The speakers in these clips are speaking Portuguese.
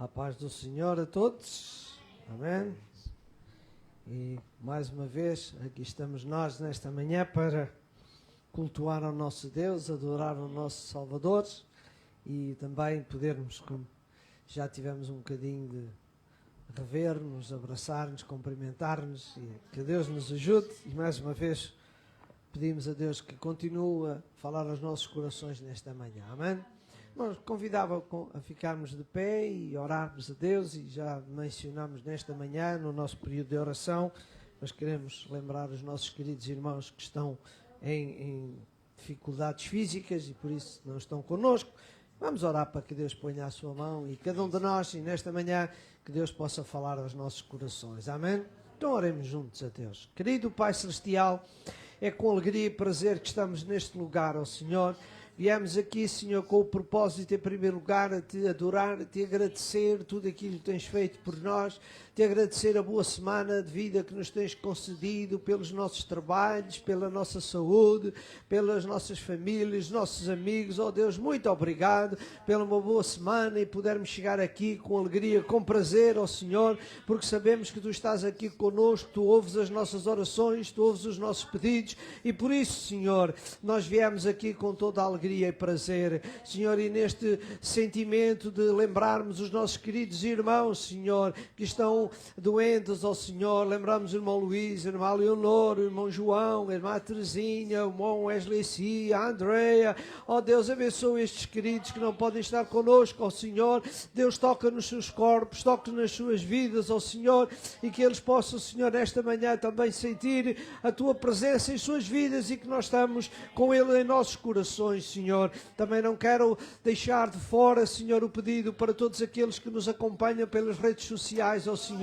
A paz do Senhor a todos. Amém. E mais uma vez aqui estamos nós nesta manhã para cultuar ao nosso Deus, adorar o nosso Salvador e também podermos, como já tivemos um bocadinho de rever-nos, abraçar-nos, cumprimentar-nos e que Deus nos ajude. E mais uma vez pedimos a Deus que continue a falar aos nossos corações nesta manhã. Amém. Nós convidava a ficarmos de pé e orarmos a Deus, e já mencionamos nesta manhã, no nosso período de oração, nós queremos lembrar os nossos queridos irmãos que estão em dificuldades físicas e por isso não estão connosco. Vamos orar para que Deus ponha a sua mão e cada um de nós, e nesta manhã, que Deus possa falar aos nossos corações. Amém? Então oremos juntos a Deus. Querido Pai Celestial, é com alegria e prazer que estamos neste lugar, ó Senhor. Viemos aqui, Senhor, com o propósito, em primeiro lugar, a Te adorar, a Te agradecer tudo aquilo que Tens feito por nós, Te agradecer a boa semana de vida que nos Tens concedido, pelos nossos trabalhos, pela nossa saúde, pelas nossas famílias, nossos amigos. Ó Deus, muito obrigado pela uma boa semana e pudermos chegar aqui com alegria, com prazer, ó Senhor, porque sabemos que Tu estás aqui connosco, Tu ouves as nossas orações, Tu ouves os nossos pedidos e por isso, Senhor, nós viemos aqui com toda a alegria e prazer, Senhor, e neste sentimento de lembrarmos os nossos queridos irmãos, Senhor, que estão doentes, ó Senhor. Lembramos o irmão Luís, a irmã Leonor, o irmão João, a irmã Teresinha, o irmão Wesley C, a Andrea. Ó Deus, abençoa estes queridos que não podem estar connosco, ó Senhor. Deus, toca nos seus corpos, toca nas suas vidas, ó Senhor, e que eles possam, Senhor, nesta manhã também sentir a Tua presença em suas vidas e que nós estamos com Ele em nossos corações, Senhor. Também não quero deixar de fora, Senhor, o pedido para todos aqueles que nos acompanham pelas redes sociais, ó Senhor.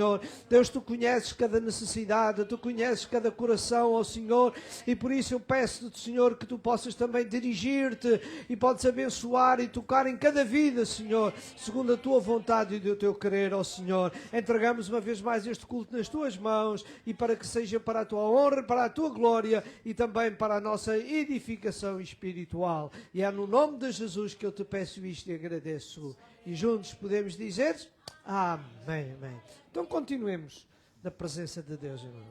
Deus, Tu conheces cada necessidade, Tu conheces cada coração, ó Senhor, e por isso eu peço-te, Senhor, que Tu possas também dirigir-te e podes abençoar e tocar em cada vida, Senhor, segundo a Tua vontade e o Teu querer, ó Senhor. Entregamos uma vez mais este culto nas Tuas mãos e para que seja para a Tua honra, para a Tua glória e também para a nossa edificação espiritual. E é no nome de Jesus que eu Te peço isto e agradeço. E juntos podemos dizer amém, amém. Então continuemos na presença de Deus, irmão.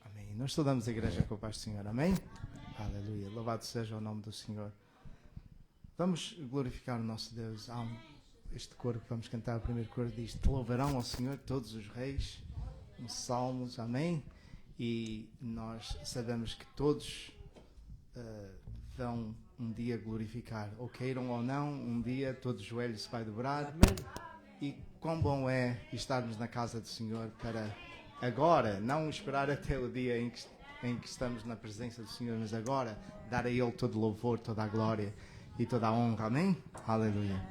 Amém. Nós saudamos a igreja com a paz do Senhor. Amém? Aleluia. Louvado seja o nome do Senhor. Vamos glorificar o nosso Deus. Há este coro que vamos cantar, o primeiro coro diz: Te louvarão ao Senhor todos os reis. Uns salmos. Amém? E nós sabemos que todos vão um dia glorificar, ou queiram ou não, um dia todo joelho se vai dobrar. Amém. E quão bom é estarmos na casa do Senhor para agora, não esperar até o dia em que estamos na presença do Senhor, mas agora dar a Ele todo o louvor, toda a glória e toda a honra. Amém? Aleluia.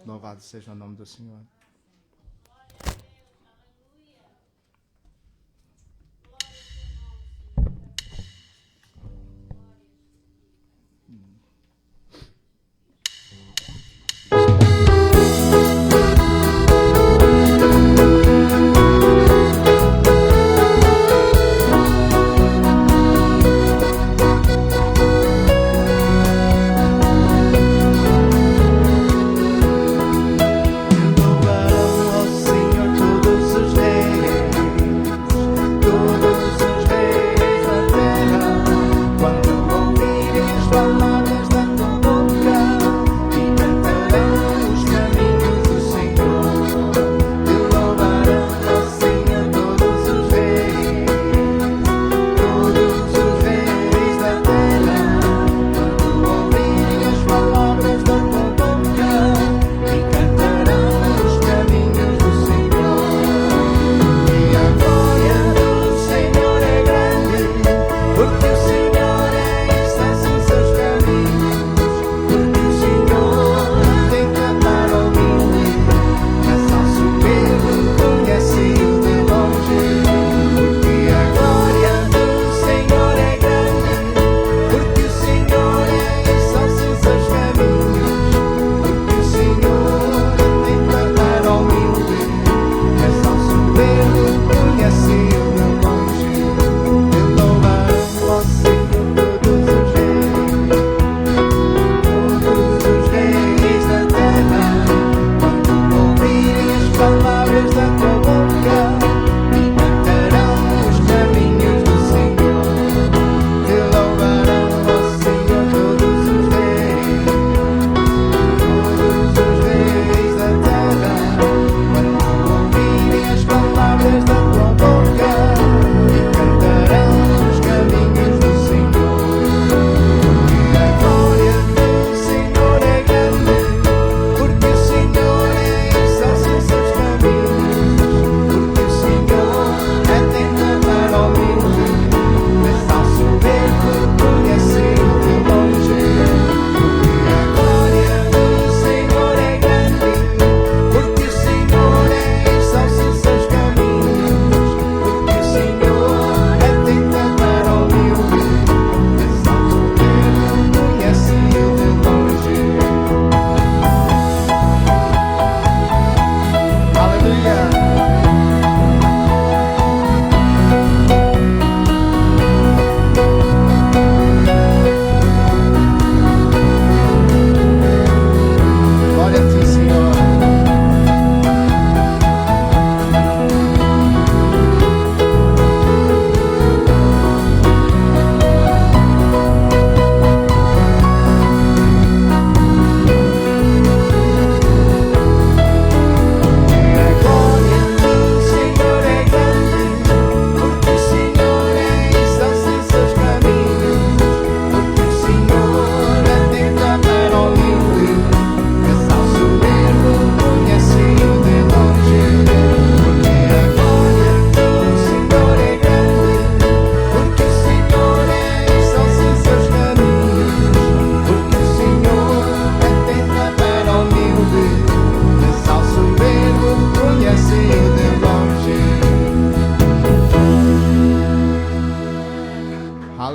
Louvado seja o nome do Senhor. Louvarão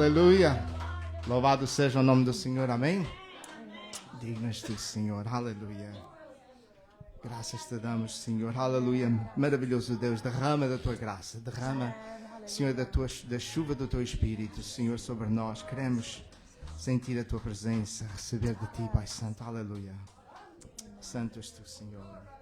Aleluia. Louvado seja o nome do Senhor. Amém. Dignas tu, Senhor. Aleluia. Graças te damos, Senhor. Aleluia. Maravilhoso Deus. Derrama da tua graça. Derrama, Senhor, da chuva do teu Espírito, Senhor, sobre nós. Queremos sentir a tua presença, receber de ti, Pai Santo. Aleluia. Santo és tu, Senhor.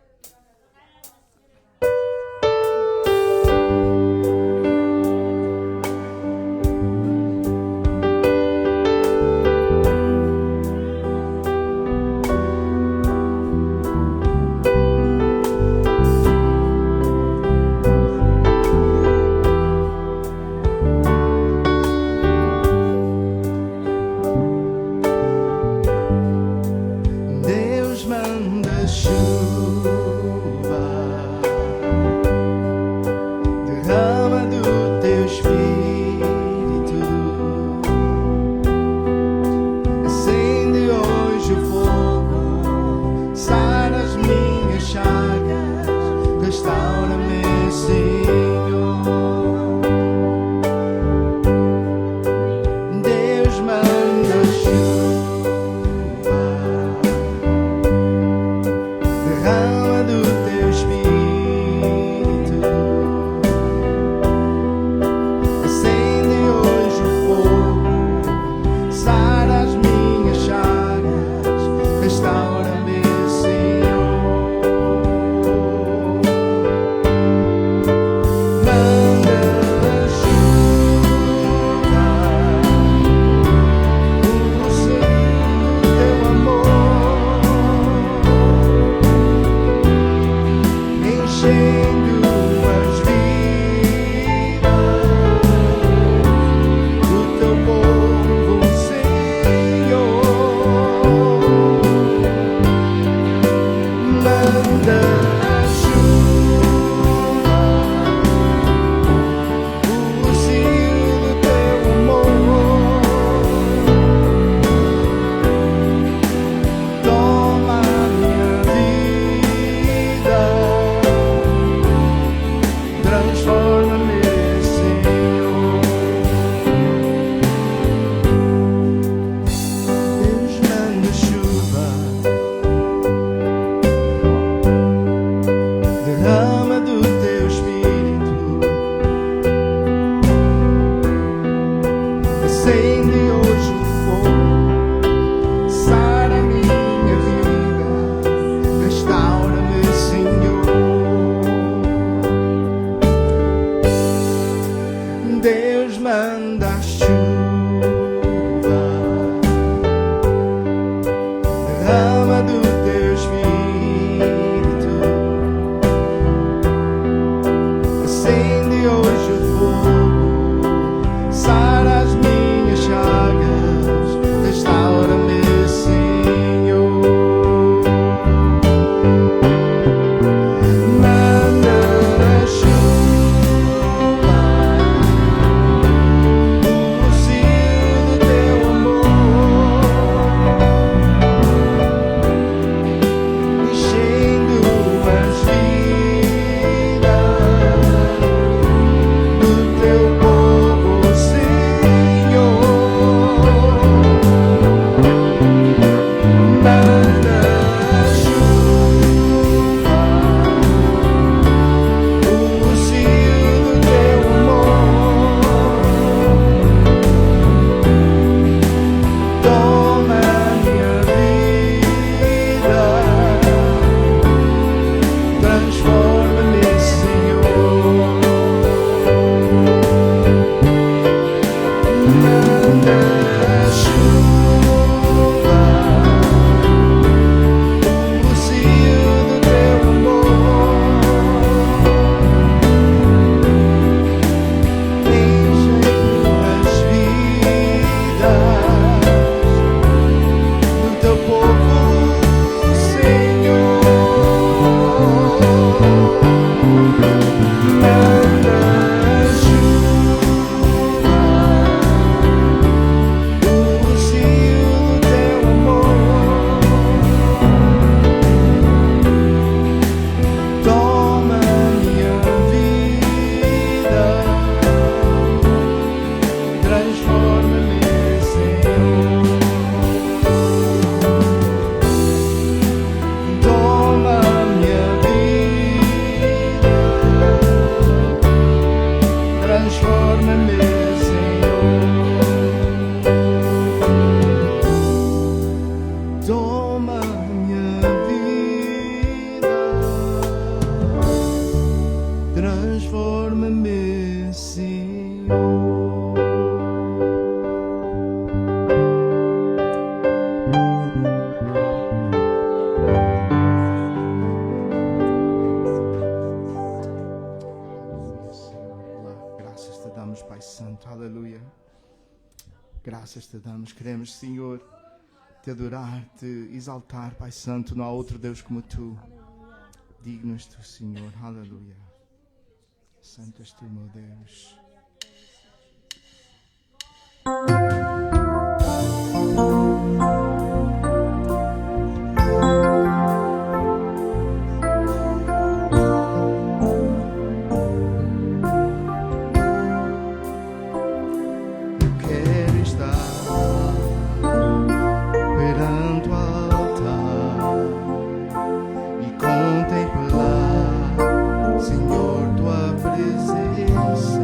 transforma-me, Senhor. Toma minha vida, transforma-me, Senhor. Graças te damos, Pai Santo, aleluia. Graças te damos, queremos, Senhor, te adorar, te exaltar, Pai Santo. Não há outro Deus como tu. Digno és tu, Senhor, aleluia. Santo és tu, meu Deus. Senhor, tua presença,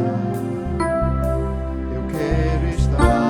eu quero estar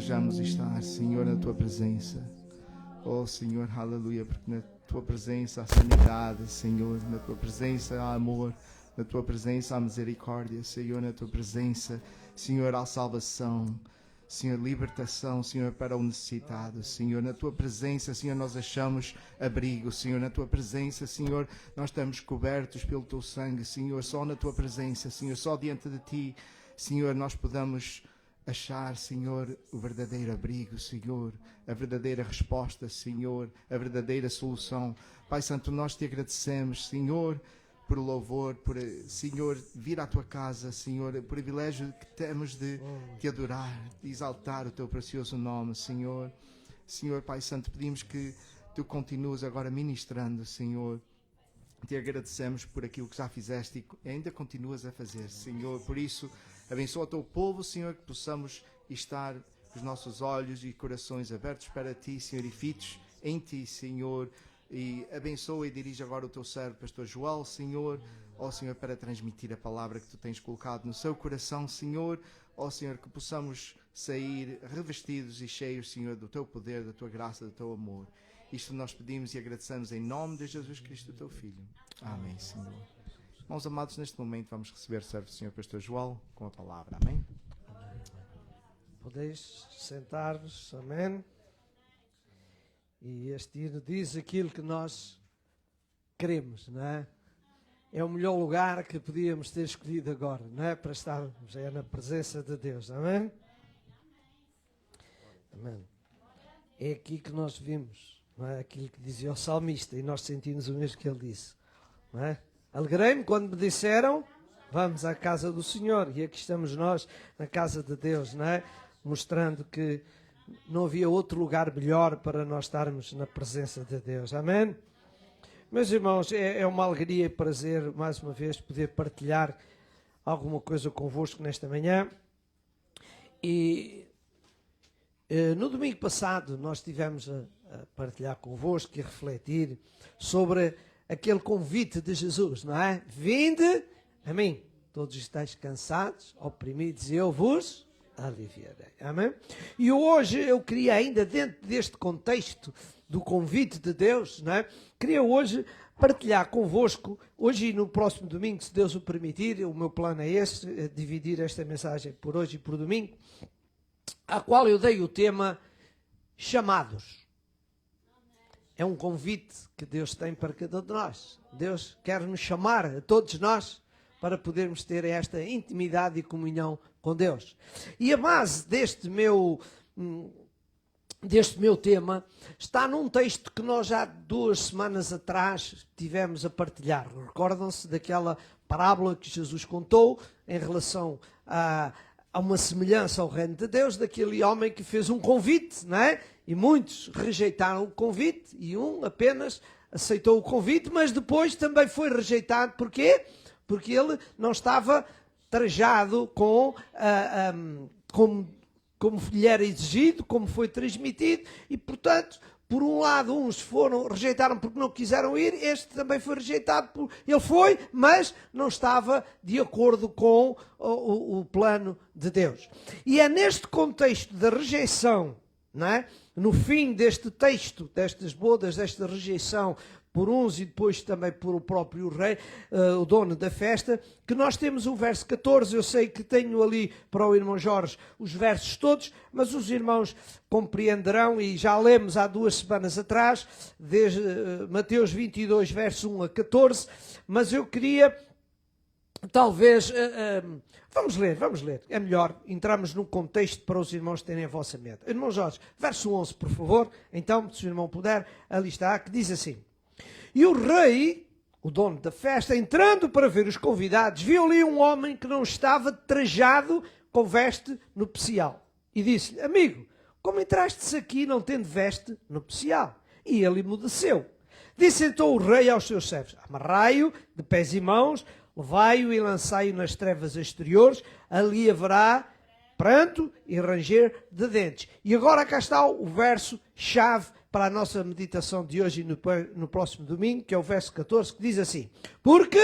desejamos estar, Senhor, na Tua presença. Oh, Senhor, aleluia, porque na Tua presença há sanidade, Senhor, na Tua presença há amor, na Tua presença há misericórdia, Senhor, na Tua presença, Senhor, há salvação, Senhor, libertação, Senhor, para o necessitado, Senhor, na Tua presença, Senhor, nós achamos abrigo, Senhor, na Tua presença, Senhor, nós estamos cobertos pelo Teu sangue, Senhor, só na Tua presença, Senhor, só diante de Ti, Senhor, nós podemos achar, Senhor, o verdadeiro abrigo, Senhor, a verdadeira resposta, Senhor, a verdadeira solução. Pai Santo, nós Te agradecemos, Senhor, por louvor, por, Senhor, vir à Tua casa, Senhor, o privilégio que temos de Te adorar, de exaltar o Teu precioso nome, Senhor. Senhor, Pai Santo, pedimos que Tu continues agora ministrando, Senhor. Te agradecemos por aquilo que já fizeste e ainda continuas a fazer, Senhor. Por isso, abençoa o Teu povo, Senhor, que possamos estar com os nossos olhos e corações abertos para Ti, Senhor, e fitos em Ti, Senhor. E abençoa e dirige agora o Teu servo, Pastor Joel, Senhor, ó Senhor, para transmitir a palavra que Tu tens colocado no seu coração, Senhor, ó Senhor, que possamos sair revestidos e cheios, Senhor, do Teu poder, da Tua graça, do Teu amor. Isto nós pedimos e agradecemos em nome de Jesus Cristo, Teu Filho. Amém, Senhor. Irmãos amados, neste momento vamos receber o servo do Senhor Pastor Joel com a palavra. Amém? Podeis sentar-vos, amém? E este hino diz aquilo que nós queremos, não é? É o melhor lugar que podíamos ter escolhido agora, não é? Para estarmos na presença de Deus, amém? Amém. É aqui que nós vimos, não é? Aquilo que dizia o salmista, e nós sentimos o mesmo que ele disse, não é? Alegrei-me quando me disseram, vamos à casa do Senhor, e aqui estamos nós na casa de Deus, não é? Mostrando que não havia outro lugar melhor para nós estarmos na presença de Deus. Amém? Meus irmãos, é uma alegria e prazer, mais uma vez, poder partilhar alguma coisa convosco nesta manhã. E no domingo passado nós estivemos a partilhar convosco e a refletir sobre aquele convite de Jesus, não é? Vinde a mim, todos estáis cansados, oprimidos, e eu vos aliviarei. Amém? E hoje eu queria, ainda dentro deste contexto do convite de Deus, não é? Queria hoje partilhar convosco, hoje e no próximo domingo, se Deus o permitir, o meu plano é esse, é dividir esta mensagem por hoje e por domingo, a qual eu dei o tema chamados. É um convite que Deus tem para cada um de nós. Deus quer nos chamar a todos nós para podermos ter esta intimidade e comunhão com Deus. E a base deste meu tema está num texto que nós já 2 semanas atrás tivemos a partilhar. Recordam-se daquela parábola que Jesus contou em relação a uma semelhança ao reino de Deus, daquele homem que fez um convite, não é? E muitos rejeitaram o convite e um apenas aceitou o convite, mas depois também foi rejeitado. Porquê? Porque ele não estava trajado como lhe era exigido, como foi transmitido, e portanto, por um lado, uns rejeitaram porque não quiseram ir, este também foi rejeitado, ele foi, mas não estava de acordo com o plano de Deus. E é neste contexto da rejeição, não é? No fim deste texto, destas bodas, desta rejeição por uns e depois também por o próprio rei, o dono da festa, que nós temos o verso 14, eu sei que tenho ali para o irmão Jorge os versos todos, mas os irmãos compreenderão, e já lemos há 2 semanas atrás, desde Mateus 22, verso 1 a 14, mas eu queria, talvez, vamos ler, é melhor, entramos num contexto para os irmãos terem a vossa mente. Irmão Jorge, verso 11, por favor, então, se o irmão puder, ali está, que diz assim: E o rei, o dono da festa, entrando para ver os convidados, viu ali um homem que não estava trajado com veste nupcial. E disse-lhe: Amigo, como entrastes aqui não tendo veste nupcial? E ele emudeceu. Disse então o rei aos seus servos: Amarrai-o de pés e mãos, levai-o e lançai-o nas trevas exteriores, ali haverá pranto e ranger de dentes. E agora cá está o verso-chave para a nossa meditação de hoje e no próximo domingo, que é o verso 14, que diz assim: Porque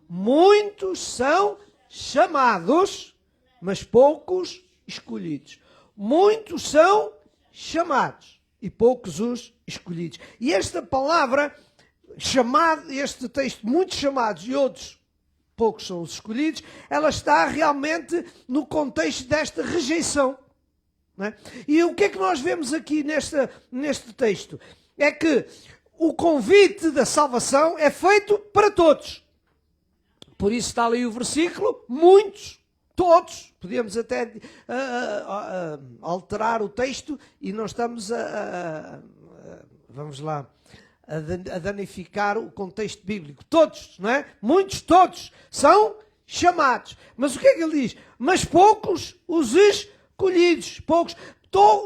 muitos são chamados, mas poucos escolhidos. muitos são chamados e poucos os escolhidos. E esta palavra, chamado, este texto, muitos chamados e outros poucos são os escolhidos, ela está realmente no contexto desta rejeição. Não é? E o que é que nós vemos aqui neste texto? É que o convite da salvação é feito para todos. Por isso está ali o versículo, muitos, todos. Podíamos até alterar o texto e não estamos vamos lá, a danificar o contexto bíblico. Todos, não é? Muitos, todos são chamados. Mas o que é que ele diz? Mas poucos os escolhidos. Poucos.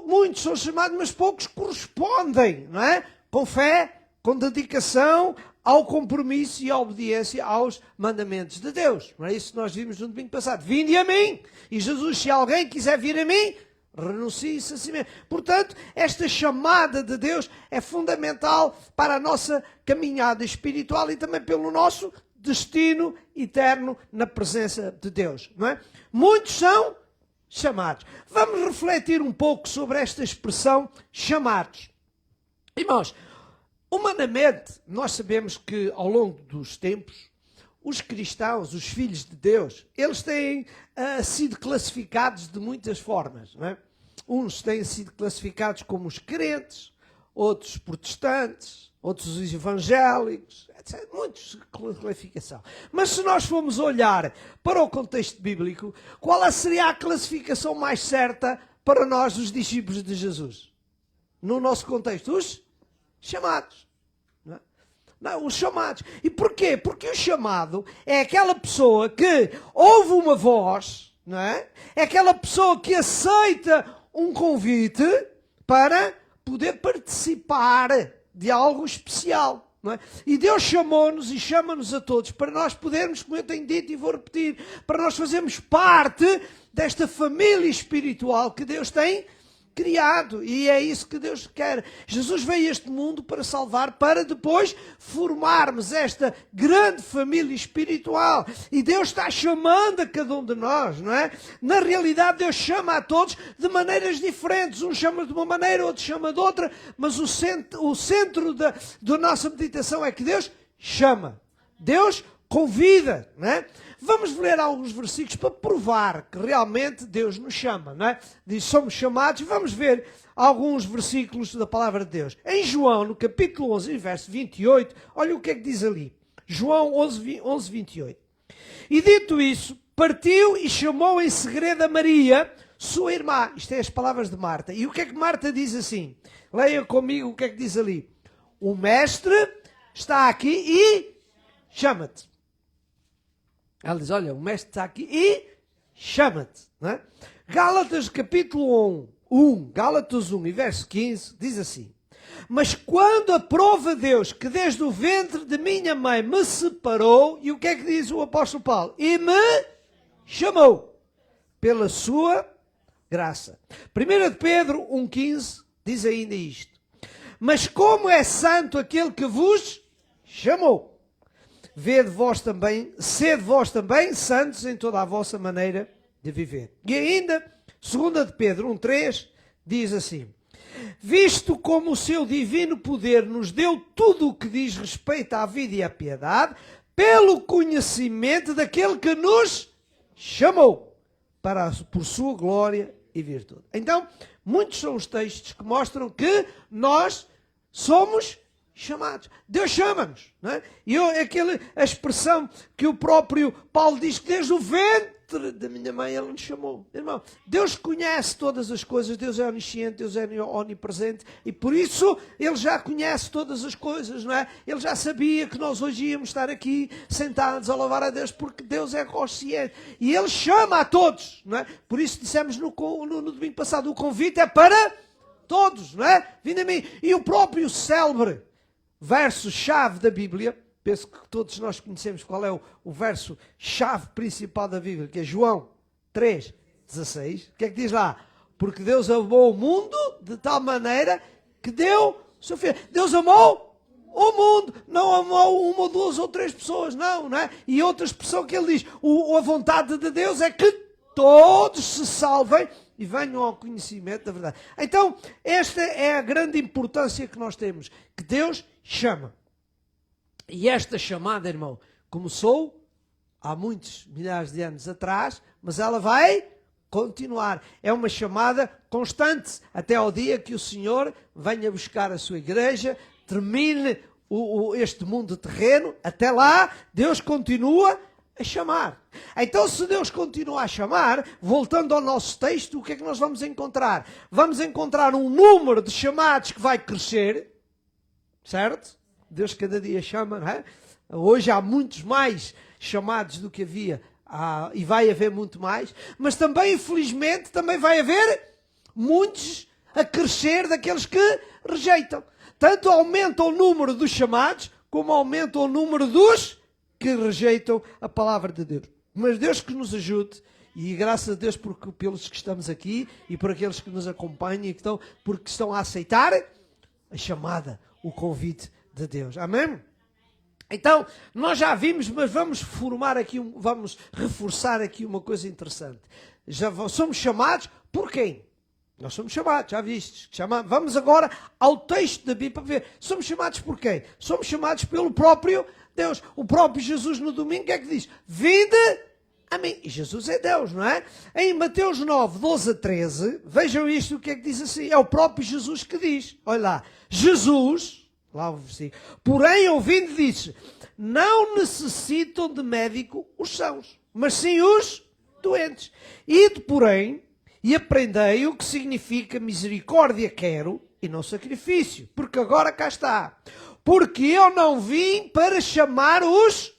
Muitos são chamados, mas poucos correspondem, não é? Com fé, com dedicação ao compromisso e à obediência aos mandamentos de Deus. Não é isso que nós vimos no domingo passado? Vinde a mim. E Jesus, se alguém quiser vir a mim, renuncie-se a si mesmo. Portanto, esta chamada de Deus é fundamental para a nossa caminhada espiritual e também pelo nosso destino eterno na presença de Deus. Não é? Muitos são chamados. Vamos refletir um pouco sobre esta expressão chamados. Irmãos, humanamente, nós sabemos que ao longo dos tempos, os cristãos, os filhos de Deus, eles têm sido classificados de muitas formas. Não é? Uns têm sido classificados como os crentes, outros protestantes, outros os evangélicos, etc. Muitos classificação. Mas se nós formos olhar para o contexto bíblico, qual seria a classificação mais certa para nós, os discípulos de Jesus? No nosso contexto, os chamados. Não, os chamados. E porquê? Porque o chamado é aquela pessoa que ouve uma voz, não é? É aquela pessoa que aceita um convite para poder participar de algo especial. Não é? E Deus chamou-nos e chama-nos a todos para nós podermos, como eu tenho dito e vou repetir, para nós fazermos parte desta família espiritual que Deus tem criado, e é isso que Deus quer. Jesus veio a este mundo para salvar, para depois formarmos esta grande família espiritual, e Deus está chamando a cada um de nós, não é? Na realidade Deus chama a todos de maneiras diferentes, um chama de uma maneira, outro chama de outra, mas o centro da nossa meditação é que Deus chama, Deus convida, não é? Vamos ler alguns versículos para provar que realmente Deus nos chama, não é? Diz, somos chamados. Vamos ver alguns versículos da palavra de Deus. Em João, no capítulo 11, verso 28, olha o que é que diz ali. João 11, 28. E dito isso, partiu e chamou em segredo a Maria, sua irmã. Isto é as palavras de Marta. E o que é que Marta diz assim? Leia comigo o que é que diz ali. O mestre está aqui e chama-te. Ela diz, olha, o mestre está aqui e chama-te. Não é? Gálatas capítulo 1, Gálatas 1 e verso 15, diz assim. Mas quando aprova Deus que desde o ventre de minha mãe me separou, e o que é que diz o apóstolo Paulo? E me chamou pela sua graça. 1 de Pedro 1,15 diz ainda isto. Mas como é santo aquele que vos chamou, sede vós também santos em toda a vossa maneira de viver. E ainda, 2 de Pedro 1,3 diz assim. Visto como o seu divino poder nos deu tudo o que diz respeito à vida e à piedade, pelo conhecimento daquele que nos chamou por sua glória e virtude. Então, muitos são os textos que mostram que nós somos chamados. Deus chama-nos. Não é? E a expressão que o próprio Paulo diz que desde o ventre da minha mãe Ele nos chamou. Irmão, Deus conhece todas as coisas, Deus é onisciente, Deus é onipresente e por isso Ele já conhece todas as coisas, não é? Ele já sabia que nós hoje íamos estar aqui sentados a louvar a Deus porque Deus é consciente e Ele chama a todos, não é? Por isso dissemos no domingo passado, o convite é para todos, não é? Vinde a mim. E o próprio célebre verso-chave da Bíblia, penso que todos nós conhecemos qual é o verso-chave principal da Bíblia, que é João 3,16. O que é que diz lá? Porque Deus amou o mundo de tal maneira que deu seu filho. Deus amou o mundo, não amou uma, duas ou três pessoas, não é? E outra expressão que ele diz, a vontade de Deus é que todos se salvem e venham ao conhecimento da verdade. Então, esta é a grande importância que nós temos, que Deus chama. E esta chamada, irmão, começou há muitos milhares de anos atrás, mas ela vai continuar. É uma chamada constante, até ao dia que o Senhor venha buscar a sua igreja, termine este mundo terreno. Até lá, Deus continua a chamar. Então, se Deus continua a chamar, voltando ao nosso texto, o que é que nós vamos encontrar? Vamos encontrar um número de chamados que vai crescer, certo? Deus cada dia chama, não é? Hoje há muitos mais chamados do que havia, e vai haver muito mais, mas também, infelizmente, também vai haver muitos a crescer daqueles que rejeitam. Tanto aumenta o número dos chamados, como aumenta o número dos que rejeitam a palavra de Deus. Mas Deus que nos ajude, e graças a Deus pelos que estamos aqui, e por aqueles que nos acompanham, e porque estão a aceitar a chamada, o convite de Deus. Amém? Então, nós já vimos, mas vamos vamos reforçar aqui uma coisa interessante. Já somos chamados por quem? Nós somos chamados, já vistes. Vamos agora ao texto da Bíblia para ver. Somos chamados por quem? Somos chamados pelo próprio Deus. O próprio Jesus no domingo, o que é que diz? Vinde a mim. E Jesus é Deus, não é? Em Mateus 9, 12 a 13, vejam isto, o que é que diz assim? É o próprio Jesus que diz. Olha lá. Jesus, lá o versículo, porém, ouvindo, disse, não necessitam de médico os sãos, mas sim os doentes. Ide, porém, e aprendei o que significa misericórdia quero e não sacrifício, porque agora cá está. Porque eu não vim para chamar os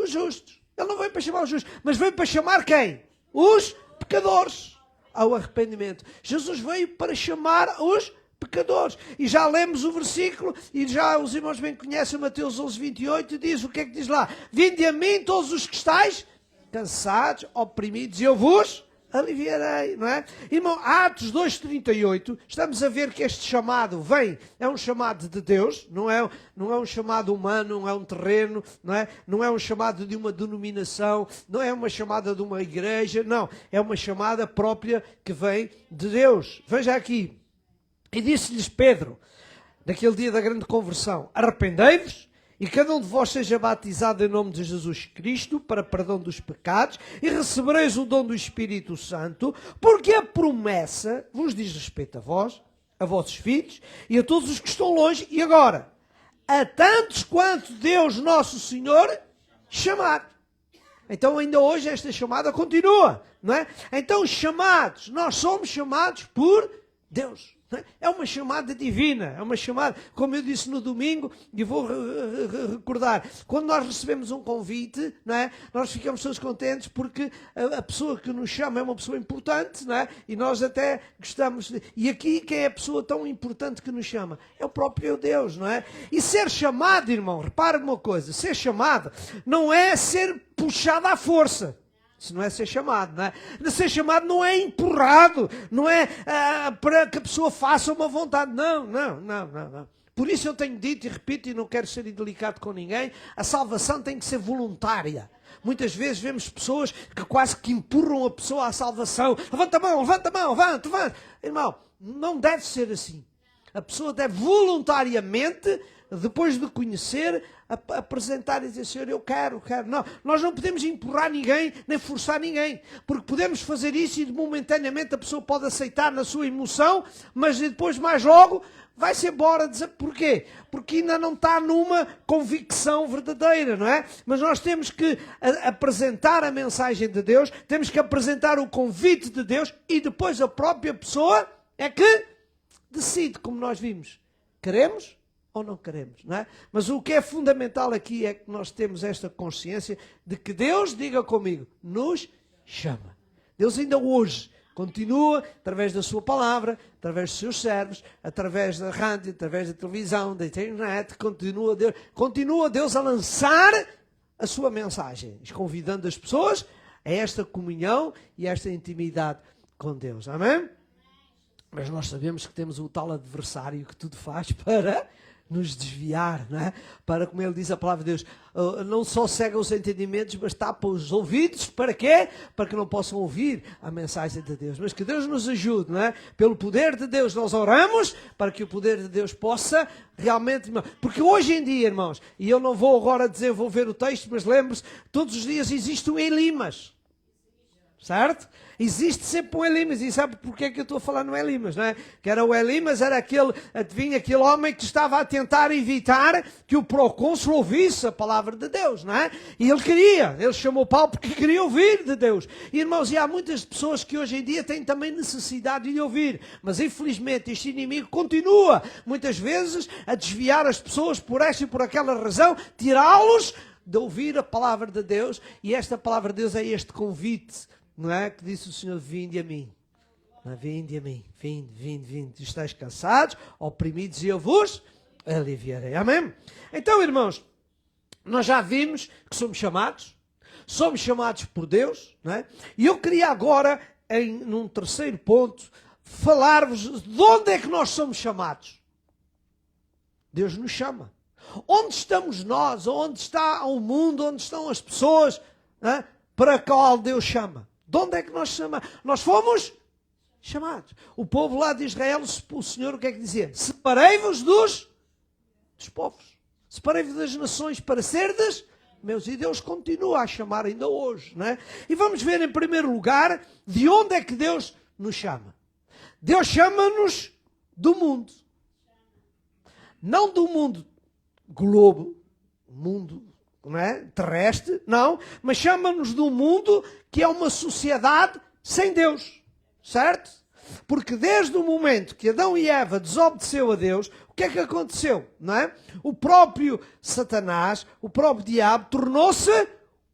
justos. Ele não veio para chamar os justos, mas veio para chamar quem? Os pecadores ao arrependimento. Jesus veio para chamar os pecadores. E já lemos o versículo, e já os irmãos bem conhecem Mateus 11, 28, e diz, o que é que diz lá? Vinde a mim todos os que estáis cansados, oprimidos, e eu vos aliviarei, não é? Irmão, Atos 2:38, estamos a ver que este chamado é um chamado de Deus, não é um chamado humano, não é um terreno, não é um chamado de uma denominação, não é uma chamada de uma igreja, não, é uma chamada própria que vem de Deus. Veja aqui, e disse-lhes Pedro, naquele dia da grande conversão, arrependei-vos, e cada um de vós seja batizado em nome de Jesus Cristo para perdão dos pecados e recebereis o dom do Espírito Santo, porque a promessa vos diz respeito a vós, a vossos filhos e a todos os que estão longe. E agora, a tantos quanto Deus Nosso Senhor chamar. Então ainda hoje esta chamada continua, não é? Então chamados, nós somos chamados por Deus. É uma chamada divina, é uma chamada, como eu disse no domingo, e vou recordar, quando nós recebemos um convite, não é? Nós ficamos todos contentes porque a pessoa que nos chama é uma pessoa importante, não é? E nós até gostamos, e aqui quem é a pessoa tão importante que nos chama? É o próprio Deus, não é? E ser chamado, irmão, repare uma coisa, ser chamado não é ser puxado à força. Isso não é ser chamado, não é? Ser chamado não é empurrado, não é para que a pessoa faça uma vontade. Não. Por isso eu tenho dito e repito, e não quero ser indelicado com ninguém, a salvação tem que ser voluntária. Muitas vezes vemos pessoas que quase que empurram a pessoa à salvação. Levanta a mão, levanta. Irmão, não deve ser assim. A pessoa deve voluntariamente, depois de conhecer, apresentar e dizer, Senhor, eu quero. Não, nós não podemos empurrar ninguém, nem forçar ninguém, porque podemos fazer isso e momentaneamente a pessoa pode aceitar na sua emoção, mas depois mais logo vai-se embora. Porquê? Porque ainda não está numa convicção verdadeira, não é? Mas nós temos que apresentar a mensagem de Deus, temos que apresentar o convite de Deus e depois a própria pessoa é que decide, como nós vimos. Queremos ou não queremos, não é? Mas o que é fundamental aqui é que nós temos esta consciência de que Deus, diga comigo, nos chama. Deus ainda hoje continua, através da sua palavra, através dos seus servos, através da rádio, através da televisão, da internet, continua Deus a lançar a sua mensagem, convidando as pessoas a esta comunhão e a esta intimidade com Deus. Amém? Mas nós sabemos que temos o tal adversário que tudo faz para nos desviar, não é? Para, como ele diz a palavra de Deus, não só cega os entendimentos, mas tapa os ouvidos, para quê? Para que não possam ouvir a mensagem de Deus. Mas que Deus nos ajude, não é? Pelo poder de Deus nós oramos, para que o poder de Deus possa realmente... Porque hoje em dia, irmãos, e eu não vou agora desenvolver o texto, mas lembre-se, todos os dias existe um Elimas. Certo? Existe sempre um Elimas. E sabe porque é que eu estou a falar no Elimas, não é? Que era o Elimas, era aquele, adivinha, aquele homem que estava a tentar evitar que o procônsul ouvisse a palavra de Deus, não é? E ele chamou Paulo porque queria ouvir de Deus. E, irmãos, e há muitas pessoas que hoje em dia têm também necessidade de ouvir, mas infelizmente este inimigo continua, muitas vezes, a desviar as pessoas por esta e por aquela razão, tirá-los de ouvir a palavra de Deus. E esta palavra de Deus é este convite, não é? Que disse o Senhor: vinde a mim. Vinde a mim. Vinde. Estais cansados, oprimidos, e eu vos aliviarei. Amém? Então, irmãos, nós já vimos que somos chamados por Deus, não é? E eu queria agora, num terceiro ponto, falar-vos de onde é que nós somos chamados. Deus nos chama. Onde estamos nós? Onde está o mundo? Onde estão as pessoas, não é? Para a qual Deus chama? De onde é que nós chamamos? Nós fomos chamados. O povo lá de Israel, o Senhor o que é que dizia? Separei-vos dos povos. Separei-vos das nações para serdes meus. E Deus continua a chamar ainda hoje, não é? E vamos ver em primeiro lugar de onde é que Deus nos chama. Deus chama-nos do mundo. Não do mundo globo, mundo, não é? Terrestre, não, mas chama-nos do mundo que é uma sociedade sem Deus, certo? Porque desde o momento que Adão e Eva desobedeceu a Deus, o que é que aconteceu, não é? O próprio Satanás, o próprio diabo, tornou-se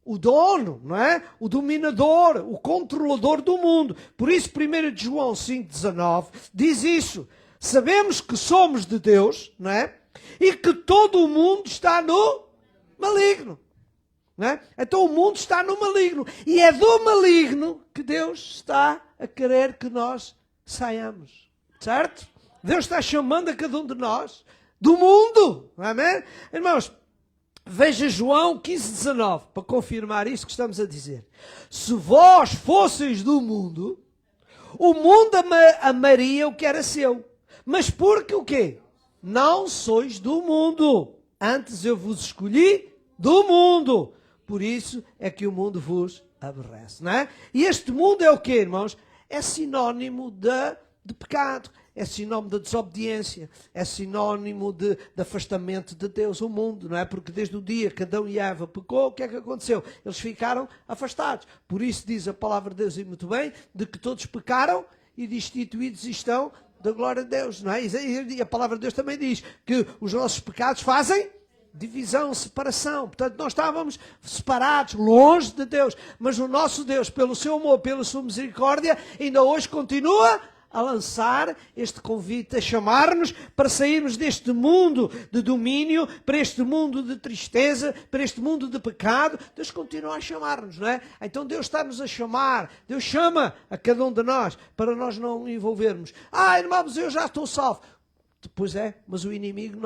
o dono, não é? O dominador, o controlador do mundo. Por isso, 1 João 5,19 diz isso: sabemos que somos de Deus, não é? E que todo o mundo está no maligno. Não é? Então o mundo está no maligno. E é do maligno que Deus está a querer que nós saiamos. Certo? Deus está chamando a cada um de nós do mundo. Amém? Irmãos, veja João 15,19 para confirmar isso que estamos a dizer. Se vós fosseis do mundo, o mundo amaria o que era seu. Mas porque o quê? Não sois do mundo. Antes eu vos escolhi do mundo. Por isso é que o mundo vos aborrece, não é? E este mundo é o quê, irmãos? É sinónimo de pecado. É sinónimo de desobediência. É sinónimo de afastamento de Deus, o mundo, não é? Porque desde o dia que Adão e Eva pecou, o que é que aconteceu? Eles ficaram afastados. Por isso diz a palavra de Deus, e muito bem, de que todos pecaram e destituídos estão da glória de Deus, não é? E a palavra de Deus também diz que os nossos pecados fazem divisão, separação. Portanto, nós estávamos separados, longe de Deus. Mas o nosso Deus, pelo seu amor, pela sua misericórdia, ainda hoje continua a lançar este convite, a chamar-nos para sairmos deste mundo de domínio, para este mundo de tristeza, para este mundo de pecado. Deus continua a chamar-nos, não é? Então Deus está-nos a chamar. Deus chama a cada um de nós para nós não envolvermos. Irmãos, eu já estou salvo. Pois é, mas o inimigo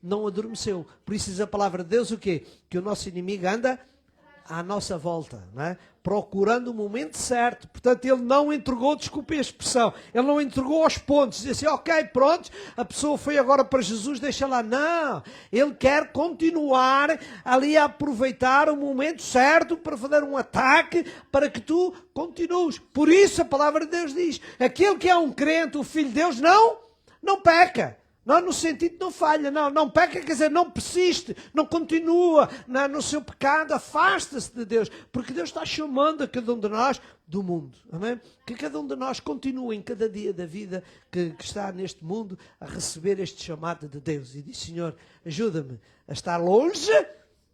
não adormeceu. Por isso diz a palavra de Deus o quê? Que o nosso inimigo anda à nossa volta, não é? Procurando o momento certo. Portanto, ele não entregou, desculpe a expressão, ele não entregou aos pontos, disse assim, ok, pronto, a pessoa foi agora para Jesus, deixa lá. Não, ele quer continuar ali a aproveitar o momento certo para fazer um ataque, para que tu continues. Por isso a palavra de Deus diz, aquele que é um crente, o Filho de Deus, não peca. Não no sentido de não falha, não peca, quer dizer, não persiste, não continua no seu pecado, afasta-se de Deus, porque Deus está chamando a cada um de nós do mundo, amém? Que cada um de nós continue em cada dia da vida que está neste mundo a receber este chamado de Deus e diz, Senhor, ajuda-me a estar longe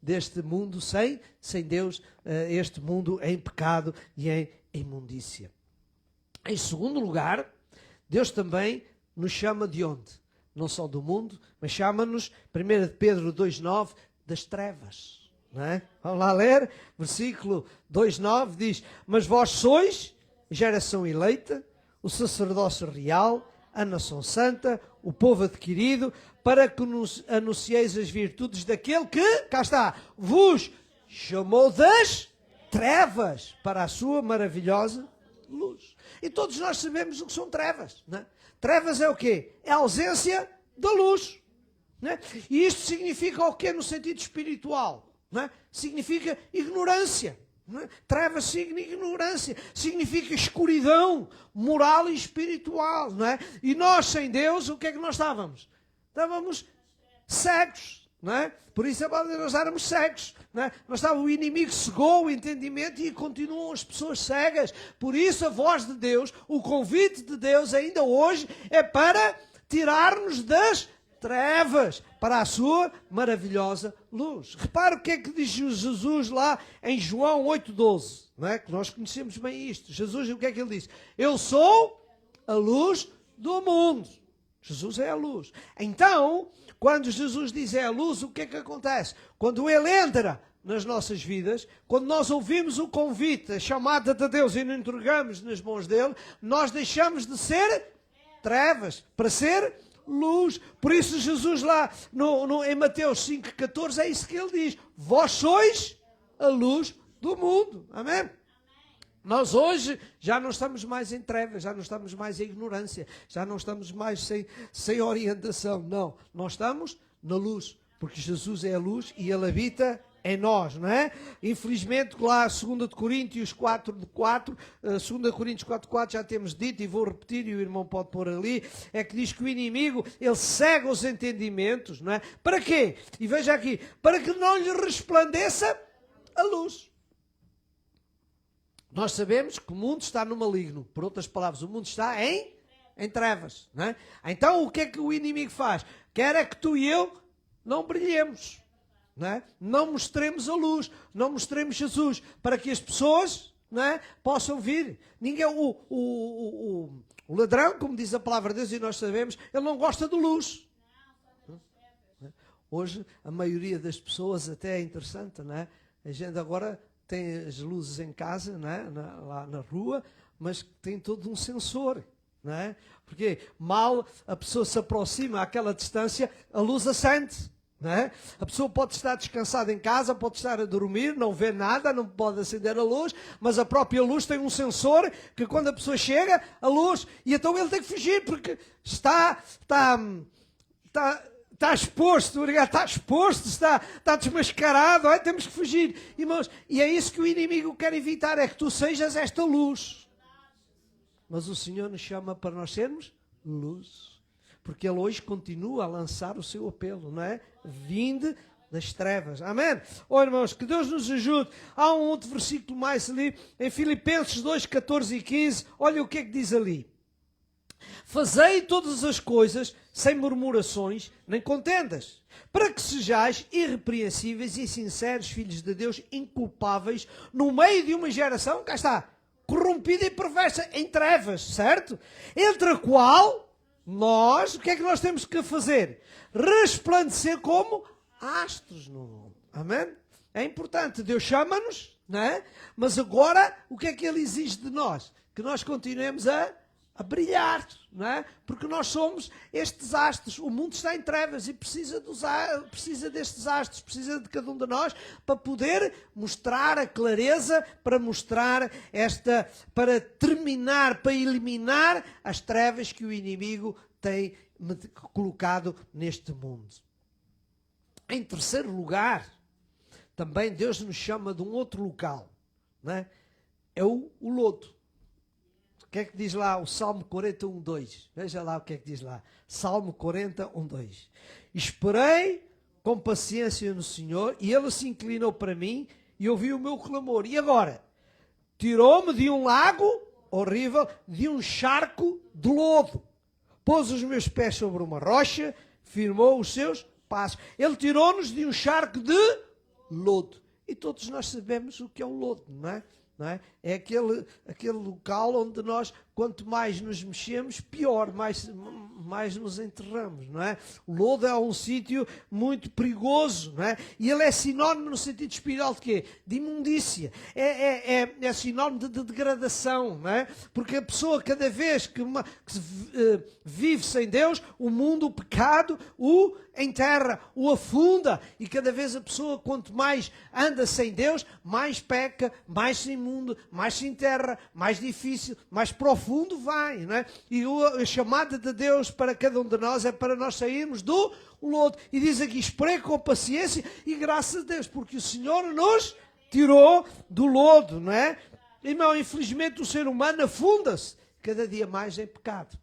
deste mundo sem Deus, este mundo em pecado e em imundícia. Em segundo lugar, Deus também nos chama de onde? Não só do mundo, mas chama-nos, 1 Pedro 2,9, das trevas. Não é? Vamos lá ler, versículo 2,9 diz, mas vós sois geração eleita, o sacerdócio real, a nação santa, o povo adquirido, para que nos anuncieis as virtudes daquele que, cá está, vos chamou das trevas para a sua maravilhosa luz. E todos nós sabemos o que são trevas, não é? Trevas é o quê? É a ausência da luz. Não é? E isto significa o quê no sentido espiritual? Não é? Significa ignorância. Não é? Trevas significa ignorância, significa escuridão moral e espiritual. Não é? E nós, sem Deus, o que é que nós estávamos? Estávamos cegos. Não é? Por isso é para nós éramos cegos. Não é? O inimigo cegou o entendimento e continuam as pessoas cegas. Por isso a voz de Deus, o convite de Deus ainda hoje é para tirar-nos das trevas para a sua maravilhosa luz. Repara o que é que diz Jesus lá em João 8,12, não é? Que nós conhecemos bem isto. Jesus, o que é que ele diz? Eu sou a luz do mundo. Jesus é a luz. Então, quando Jesus diz é a luz, o que é que acontece? Quando ele entra nas nossas vidas, quando nós ouvimos o convite, a chamada de Deus e nos entregamos nas mãos dele, nós deixamos de ser trevas para ser luz. Por isso Jesus lá em Mateus 5,14 é isso que ele diz. Vós sois a luz do mundo. Amém? Nós hoje já não estamos mais em trevas, já não estamos mais em ignorância, já não estamos mais sem orientação. Não, nós estamos na luz, porque Jesus é a luz e ele habita em nós, não é? Infelizmente, lá 2 Coríntios 4:4, 2 Coríntios 4:4 já temos dito, e vou repetir, e o irmão pode pôr ali, é que diz que o inimigo, ele cega os entendimentos, não é? Para quê? E veja aqui, para que não lhe resplandeça a luz. Nós sabemos que o mundo está no maligno. Por outras palavras, o mundo está em trevas, não é? Então, o que é que o inimigo faz? Quer é que tu e eu não brilhemos. Não é? Não mostremos a luz, não mostremos Jesus, para que as pessoas, não é, possam vir. Ninguém, o ladrão, como diz a palavra de Deus, e nós sabemos, ele não gosta de luz. Hoje, a maioria das pessoas, até é interessante, não é? A gente agora tem as luzes em casa, não é? Lá na rua, mas tem todo um sensor. Não é? Porque mal a pessoa se aproxima àquela distância, a luz acende. Não é? A pessoa pode estar descansada em casa, pode estar a dormir, não vê nada, não pode acender a luz, mas a própria luz tem um sensor que quando a pessoa chega, a luz, e então ele tem que fugir, porque está exposto, está desmascarado, temos que fugir. Irmãos, e é isso que o inimigo quer evitar, é que tu sejas esta luz. Mas o Senhor nos chama para nós sermos luz. Porque ele hoje continua a lançar o seu apelo, não é? Vinde das trevas. Amém? Oh, irmãos, que Deus nos ajude. Há um outro versículo mais ali, em Filipenses 2, 14 e 15. Olha o que é que diz ali. Fazei todas as coisas sem murmurações nem contendas, para que sejais irrepreensíveis e sinceros filhos de Deus, inculpáveis, no meio de uma geração, cá está, corrompida e perversa, em trevas, certo? Entre a qual nós, o que é que nós temos que fazer? Resplandecer como astros no mundo. Amém? É importante. Deus chama-nos, não é? Mas agora, o que é que Ele exige de nós? Que nós continuemos a brilhar, não é? Porque nós somos estes astros. O mundo está em trevas e precisa destes astros, precisa de cada um de nós para poder mostrar a clareza, para mostrar para terminar, para eliminar as trevas que o inimigo tem colocado neste mundo. Em terceiro lugar, também Deus nos chama de um outro local, não é? É o lodo. O que é que diz lá o Salmo 41, 2? Veja lá o que é que diz lá. Salmo 41, 2. Esperei com paciência no Senhor e Ele se inclinou para mim e ouviu o meu clamor. E agora? Tirou-me de um lago horrível, de um charco de lodo. Pôs os meus pés sobre uma rocha, firmou os seus passos. Ele tirou-nos de um charco de lodo. E todos nós sabemos o que é o lodo, não é? Não é? É aquele local onde nós, quanto mais nos mexemos, pior, mais nos enterramos, não é? O lodo é um sítio muito perigoso, não é? E ele é sinónimo no sentido espiritual de quê? De imundícia. É sinónimo de degradação, não é? Porque a pessoa, cada vez que vive sem Deus, o mundo, o pecado, o enterra, o afunda. E cada vez a pessoa, quanto mais anda sem Deus, mais peca, mais se imunda, mais se enterra, mais difícil, mais profundo vai, não é? E a chamada de Deus para cada um de nós é para nós sairmos do lodo. E diz aqui, esperei com paciência e graças a Deus, porque o Senhor nos tirou do lodo, não é? Irmão, infelizmente o ser humano afunda-se cada dia mais em pecado.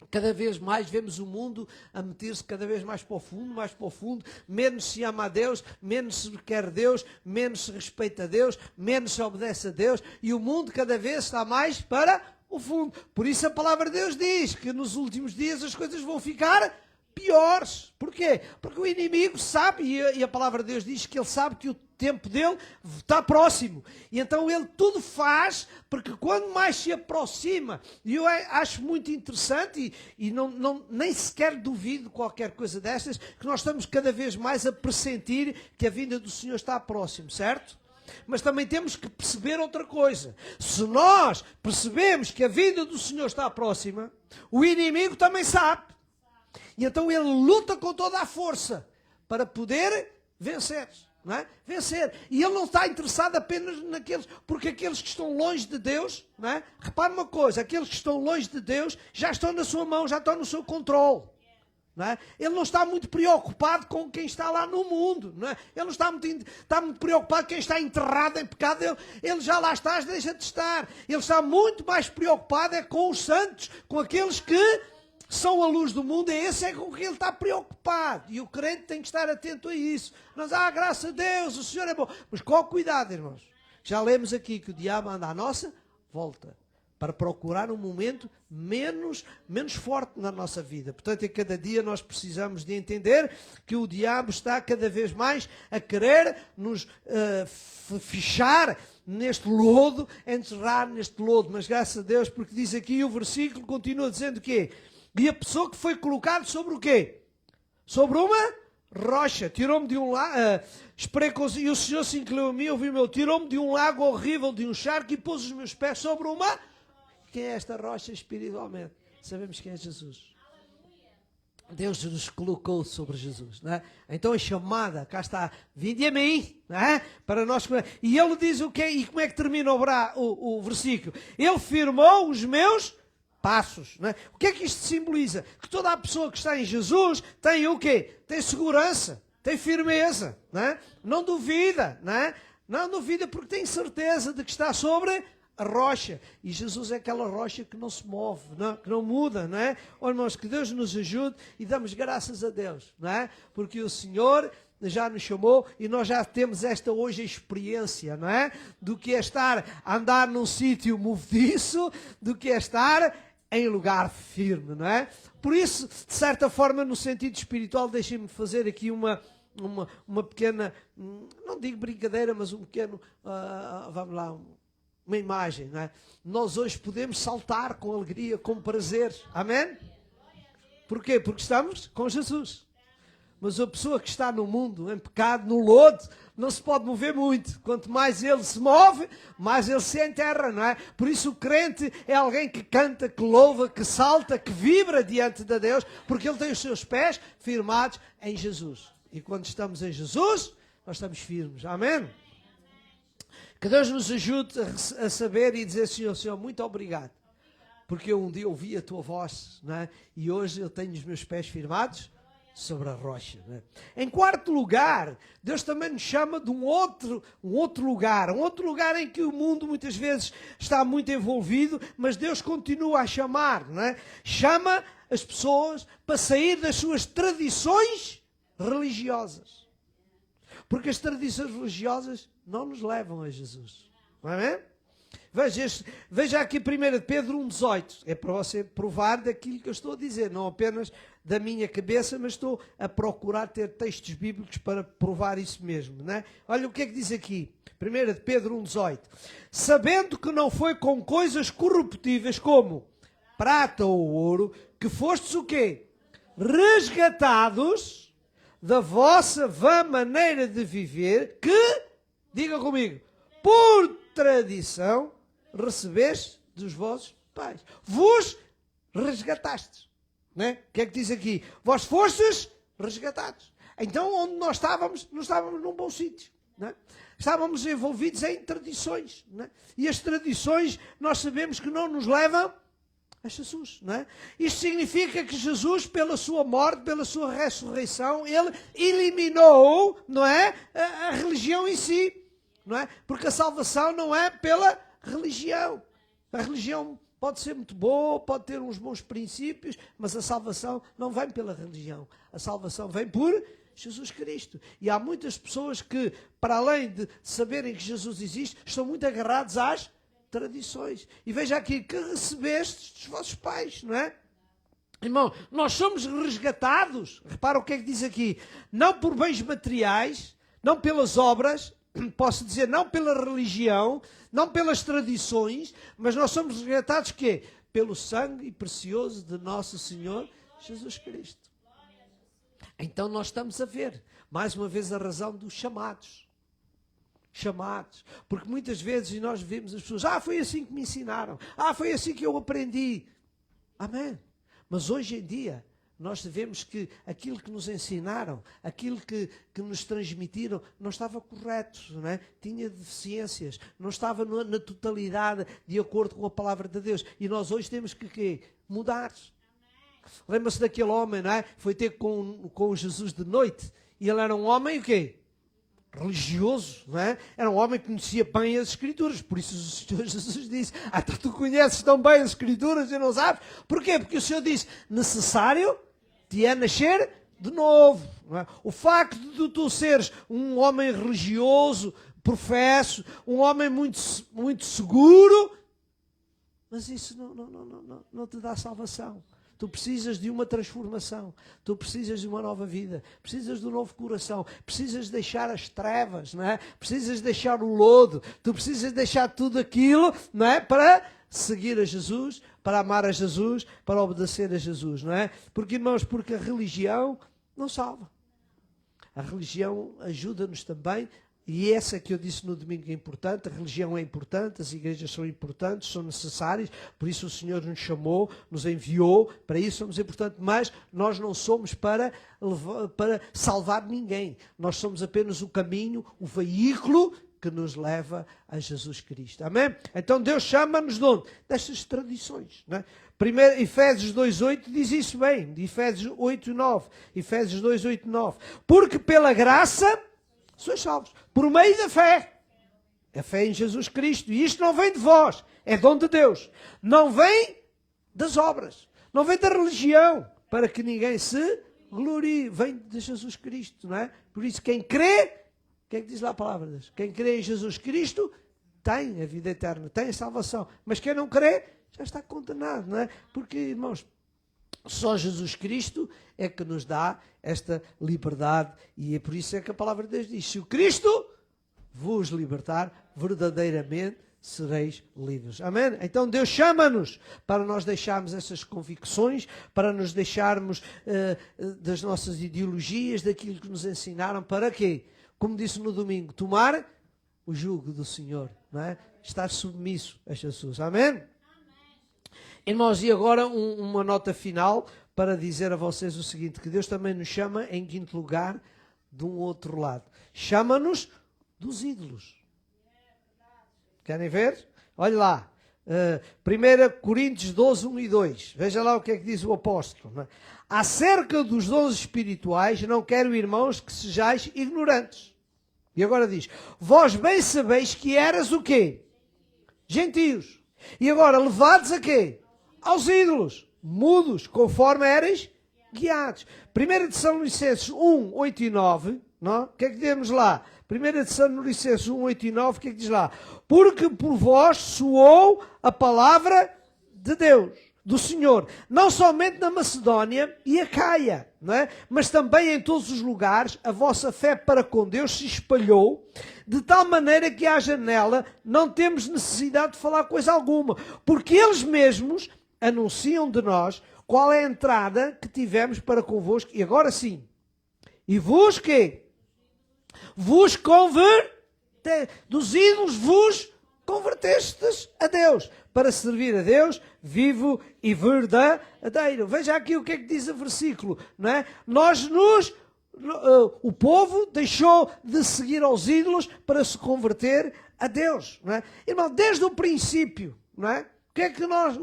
Cada vez mais vemos o mundo a meter-se cada vez mais profundo, menos se ama a Deus, menos se quer Deus, menos se respeita a Deus, menos se obedece a Deus, e o mundo cada vez está mais para o fundo. Por isso a palavra de Deus diz que nos últimos dias as coisas vão ficar piores. Porquê? Porque o inimigo sabe, e a palavra de Deus diz que ele sabe que o tempo dele está próximo. E então ele tudo faz, porque quando mais se aproxima, e eu acho muito interessante, e nem sequer duvido qualquer coisa destas, que nós estamos cada vez mais a pressentir que a vinda do Senhor está próximo, certo? Mas também temos que perceber outra coisa. Se nós percebemos que a vinda do Senhor está próxima, o inimigo também sabe. E então ele luta com toda a força para poder vencer. Não é? Vencer. E ele não está interessado apenas naqueles, porque aqueles que estão longe de Deus, não é? Repare uma coisa, aqueles que estão longe de Deus já estão na sua mão, já estão no seu controle. Não é? Ele não está muito preocupado com quem está lá no mundo. Não é? Ele não está muito preocupado com quem está enterrado em pecado. Ele já lá está, deixa de estar. Ele está muito mais preocupado com os santos, com aqueles que são a luz do mundo. Esse é com que ele está preocupado. E o crente tem que estar atento a isso. Nós, graças a Deus, o Senhor é bom. Mas qual cuidado, irmãos? Já lemos aqui que o diabo anda à nossa volta para procurar um momento menos forte na nossa vida. Portanto, a cada dia nós precisamos de entender que o diabo está cada vez mais a querer nos fechar neste lodo, enterrar neste lodo. Mas graças a Deus, porque diz aqui, o versículo continua dizendo o quê? E a pessoa que foi colocada sobre o quê? Sobre uma rocha. Tirou-me de um lago, e o Senhor se inclinou a mim, ouviu-me, tirou-me de um lago horrível, de um charco, e pôs os meus pés sobre uma... Quem é esta rocha espiritualmente? Sabemos quem é Jesus. Deus nos colocou sobre Jesus, não é? Então a chamada, cá está, vinde a mim, não é? Para nós. E ele diz o quê? E como é que termina o versículo? Ele firmou os meus passos, não é? O que é que isto simboliza? Que toda a pessoa que está em Jesus tem o quê? Tem segurança, tem firmeza, não é? Não duvida, não é? Não duvida porque tem certeza de que está sobre a rocha. E Jesus é aquela rocha que não se move, que não muda, não é? Oh, irmãos, que Deus nos ajude e damos graças a Deus, não é? Porque o Senhor já nos chamou e nós já temos esta hoje experiência, não é? Do que é estar a andar num sítio movediço, do que é estar em lugar firme, não é? Por isso, de certa forma, no sentido espiritual, deixem-me fazer aqui uma pequena, não digo brincadeira, mas um pequeno, vamos lá, uma imagem, não é? Nós hoje podemos saltar com alegria, com prazer. Amém? Porquê? Porque estamos com Jesus. Mas a pessoa que está no mundo, em pecado, no lodo, não se pode mover muito. Quanto mais ele se move, mais ele se enterra, não é? Por isso o crente é alguém que canta, que louva, que salta, que vibra diante de Deus, porque ele tem os seus pés firmados em Jesus. E quando estamos em Jesus, nós estamos firmes. Amém? Que Deus nos ajude a saber e dizer, Senhor, muito obrigado. Porque eu um dia ouvi a tua voz, não é? E hoje eu tenho os meus pés firmados sobre a rocha. Não é? Em quarto lugar, Deus também nos chama de um outro lugar em que o mundo muitas vezes está muito envolvido, mas Deus continua a chamar, não é? Chama as pessoas para sair das suas tradições religiosas. Porque as tradições religiosas não nos levam a Jesus. Não é? Veja aqui 1 Pedro 1,18. É para você provar daquilo que eu estou a dizer. Não apenas da minha cabeça, mas estou a procurar ter textos bíblicos para provar isso mesmo. Não é? Olha o que é que diz aqui. 1 Pedro 1,18. Sabendo que não foi com coisas corruptíveis como prata ou ouro, que fostes o quê? Resgatados da vossa vã maneira de viver, que, diga comigo, por tradição recebeste dos vossos pais. Vos resgatastes. Né? O que é que diz aqui? Vós fostes resgatados. Então, onde nós estávamos, não estávamos num bom sítio. Né? Estávamos envolvidos em tradições. Né? E as tradições, nós sabemos que não nos levam a Jesus. Não é? Isto significa que Jesus, pela sua morte, pela sua ressurreição, ele eliminou, não é, a religião em si. Não é? Porque a salvação não é pela religião. A religião pode ser muito boa, pode ter uns bons princípios, mas a salvação não vem pela religião. A salvação vem por Jesus Cristo. E há muitas pessoas que, para além de saberem que Jesus existe, estão muito agarrados às tradições. E veja aqui, que recebestes dos vossos pais, não é? Irmão, nós somos resgatados, repara o que é que diz aqui, não por bens materiais, não pelas obras, posso dizer, não pela religião, não pelas tradições, mas nós somos resgatados quê? Pelo sangue precioso de nosso Senhor Jesus Cristo. Então nós estamos a ver, mais uma vez, a razão dos chamados. Chamados. Porque muitas vezes nós vemos as pessoas, foi assim que me ensinaram, foi assim que eu aprendi. Amém. Mas hoje em dia, nós sabemos que aquilo que nos ensinaram, aquilo que nos transmitiram, não estava correto, não é? Tinha deficiências, não estava na totalidade de acordo com a palavra de Deus. E nós hoje temos que quê? Mudar. Lembra-se daquele homem, não é? Foi ter com Jesus de noite, e ele era um homem o quê? Religioso, não é? Era um homem que conhecia bem as Escrituras, por isso o Senhor Jesus disse, então tu conheces tão bem as Escrituras e não sabes? Porquê? Porque o Senhor disse, necessário te é nascer de novo. Não é? O facto de tu seres um homem religioso, professo, um homem muito, muito seguro, mas isso não te dá salvação. Tu precisas de uma transformação, tu precisas de uma nova vida, precisas de um novo coração, precisas deixar as trevas, não é? Precisas deixar o lodo, tu precisas deixar tudo aquilo, não é? Para seguir a Jesus, para amar a Jesus, para obedecer a Jesus, não é? Porque, irmãos, porque a religião não salva. A religião ajuda-nos também. E essa que eu disse no domingo é importante, a religião é importante, as igrejas são importantes, são necessárias, por isso o Senhor nos chamou, nos enviou, para isso somos importantes, mas nós não somos para salvar ninguém, nós somos apenas o caminho, o veículo que nos leva a Jesus Cristo, amém? Então Deus chama-nos de onde? Destas tradições, não é? Primeiro, Efésios 2,8 diz isso bem, de Efésios 8,9, Efésios 2,8,9, porque pela graça sois salvos, por meio da fé. A fé em Jesus Cristo. E isto não vem de vós, é dom de Deus. Não vem das obras, não vem da religião, para que ninguém se glorie. Vem de Jesus Cristo, não é? Por isso quem crê, o que é que diz lá a palavra de Deus? Quem crê em Jesus Cristo tem a vida eterna, tem a salvação. Mas quem não crê, já está condenado, não é? Porque, irmãos, só Jesus Cristo é que nos dá esta liberdade, e é por isso é que a palavra de Deus diz, se o Cristo vos libertar, verdadeiramente sereis livres. Amém? Então Deus chama-nos para nós deixarmos essas convicções, para nos deixarmos das nossas ideologias, daquilo que nos ensinaram, para quê? Como disse no domingo, tomar o jugo do Senhor, não é? Estar submisso a Jesus. Amém? Irmãos, e agora uma nota final para dizer a vocês o seguinte, que Deus também nos chama, em quinto lugar, de um outro lado. Chama-nos dos ídolos. Querem ver? Olha lá. 1 Coríntios 12, 1 e 2. Veja lá o que é que diz o apóstolo. Não é? Acerca dos dons espirituais, não quero, irmãos, que sejais ignorantes. E agora diz, vós bem sabeis que eras o quê? Gentios. E agora levados a quê? Aos ídolos, mudos, conforme eres guiados. 1 Tessalonicenses 1, 8 e 9, não? O que é que temos lá? 1 Tessalonicenses 1, 8 e 9, o que é que diz lá? Porque por vós soou a palavra de Deus, do Senhor, não somente na Macedónia e Acaia, não é? Mas também em todos os lugares, a vossa fé para com Deus se espalhou, de tal maneira que haja nela, não temos necessidade de falar coisa alguma, porque eles mesmos anunciam de nós qual é a entrada que tivemos para convosco. E agora sim. E vos quê? Vos dos ídolos vos convertestes a Deus, para servir a Deus vivo e verdadeiro. Veja aqui o que é que diz o versículo, não é? O povo deixou de seguir aos ídolos para se converter a Deus, não é? Irmão, desde o princípio, não é? O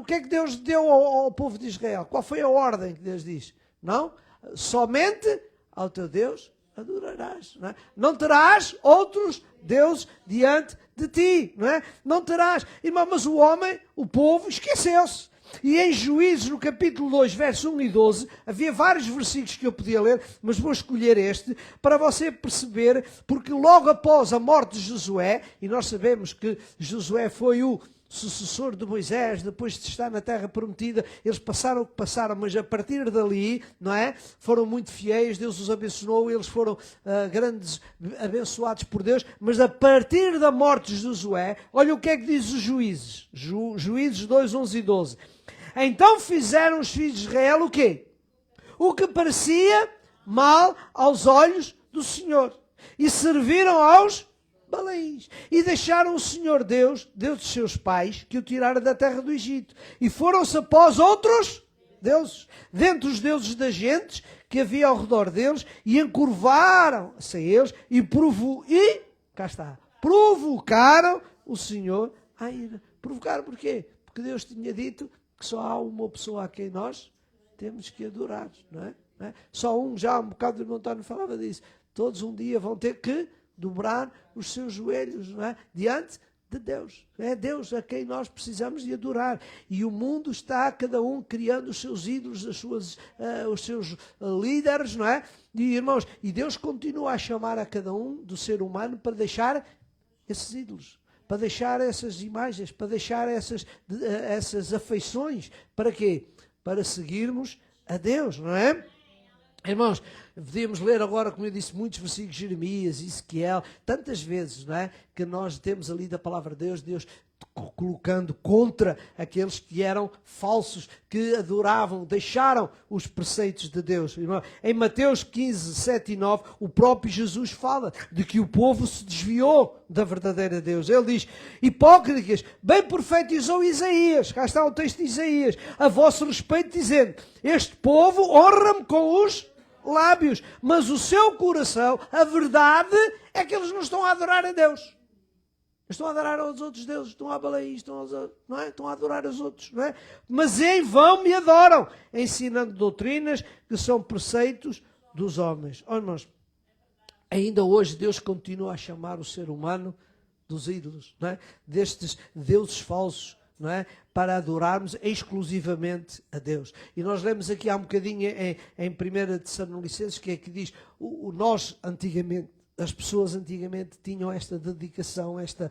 que é que Deus deu ao povo de Israel? Qual foi a ordem que Deus diz? Não? Somente ao teu Deus adorarás. Não é? Não terás outros deuses diante de ti. Não é? Não terás. Irmão, mas o homem, o povo, esqueceu-se. E em Juízes, no capítulo 2, versos 1 e 12, havia vários versículos que eu podia ler, mas vou escolher este, para você perceber, porque logo após a morte de Josué, e nós sabemos que Josué foi o sucessor de Moisés, depois de estar na terra prometida, eles passaram o que passaram, mas a partir dali, não é? Foram muito fiéis, Deus os abençoou, eles foram grandes, abençoados por Deus, mas a partir da morte de Josué, olha o que é que diz os Juízes, Juízes 2, 11 e 12. Então fizeram os filhos de Israel o quê? O que parecia mal aos olhos do Senhor, e serviram aos Balaíns, e deixaram o Senhor Deus dos seus pais, que o tirara da terra do Egito, e foram-se após outros deuses, dentre os deuses das gentes que havia ao redor deles, e encurvaram-se a eles, cá está, provocaram o Senhor a ira. Provocaram porquê? Porque Deus tinha dito que só há uma pessoa a quem nós temos que adorar, não é? Só já há um bocado o irmão António falava disso, todos um dia vão ter que dobrar os seus joelhos, não é? Diante de Deus. É Deus a quem nós precisamos de adorar. E o mundo está, cada um, criando os seus ídolos, os seus líderes, não é? E, irmãos, e Deus continua a chamar a cada um do ser humano para deixar esses ídolos, para deixar essas imagens, para deixar essas afeições. Para quê? Para seguirmos a Deus, não é? Irmãos, podíamos ler agora, como eu disse, muitos versículos de Jeremias, Ezequiel, tantas vezes, não é? Que nós temos ali da palavra de Deus colocando contra aqueles que eram falsos, que adoravam, deixaram os preceitos de Deus. Irmão, em Mateus 15, 7 e 9, o próprio Jesus fala de que o povo se desviou da verdadeira Deus. Ele diz, hipócritas, bem profetizou Isaías, cá está o texto de Isaías, a vosso respeito, dizendo, este povo honra-me com os lábios, mas o seu coração, a verdade é que eles não estão a adorar a Deus. Estão a adorar aos outros deuses, estão a Balaí, não é? Estão a adorar os outros, não é? Mas em vão me adoram, ensinando doutrinas que são preceitos dos homens. Oh, irmãos, ainda hoje Deus continua a chamar o ser humano dos ídolos, não é? Destes deuses falsos, não é? Para adorarmos exclusivamente a Deus. E nós lemos aqui há um bocadinho em 1 Tessalonicenses, que é que diz, nós antigamente, as pessoas antigamente tinham esta dedicação, esta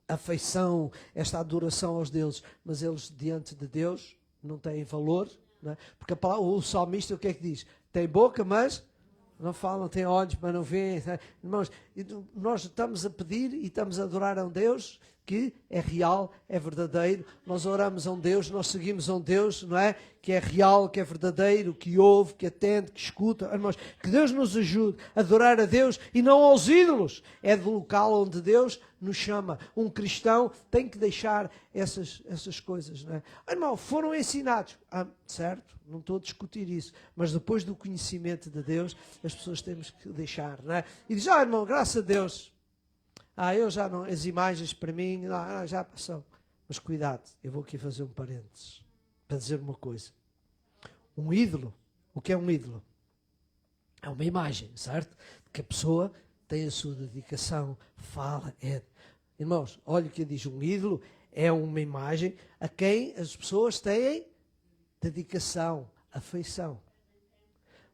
afeição, esta adoração aos deuses, mas eles diante de Deus não têm valor, não é? Porque o salmista o que é que diz? Tem boca, mas não falam, tem olhos, mas não veem. Irmãos, nós estamos a pedir e estamos a adorar a um Deus que é real, é verdadeiro. Nós oramos a um Deus, nós seguimos a um Deus, não é? Que é real, que é verdadeiro, que ouve, que atende, que escuta. Irmãos, que Deus nos ajude a adorar a Deus e não aos ídolos. É do local onde Deus nos chama. Um cristão tem que deixar essas coisas, não é? Irmão, foram ensinados, certo? Não estou a discutir isso, mas depois do conhecimento de Deus, as pessoas temos que deixar, não é? E diz, irmão, graças a Deus, eu já não, as imagens para mim, já passou. Mas cuidado, eu vou aqui fazer um parênteses para dizer uma coisa. Um ídolo, o que é um ídolo? É uma imagem, certo? Que a pessoa tem a sua dedicação, fala, Irmãos, olha o que diz, um ídolo é uma imagem a quem as pessoas têm dedicação, afeição.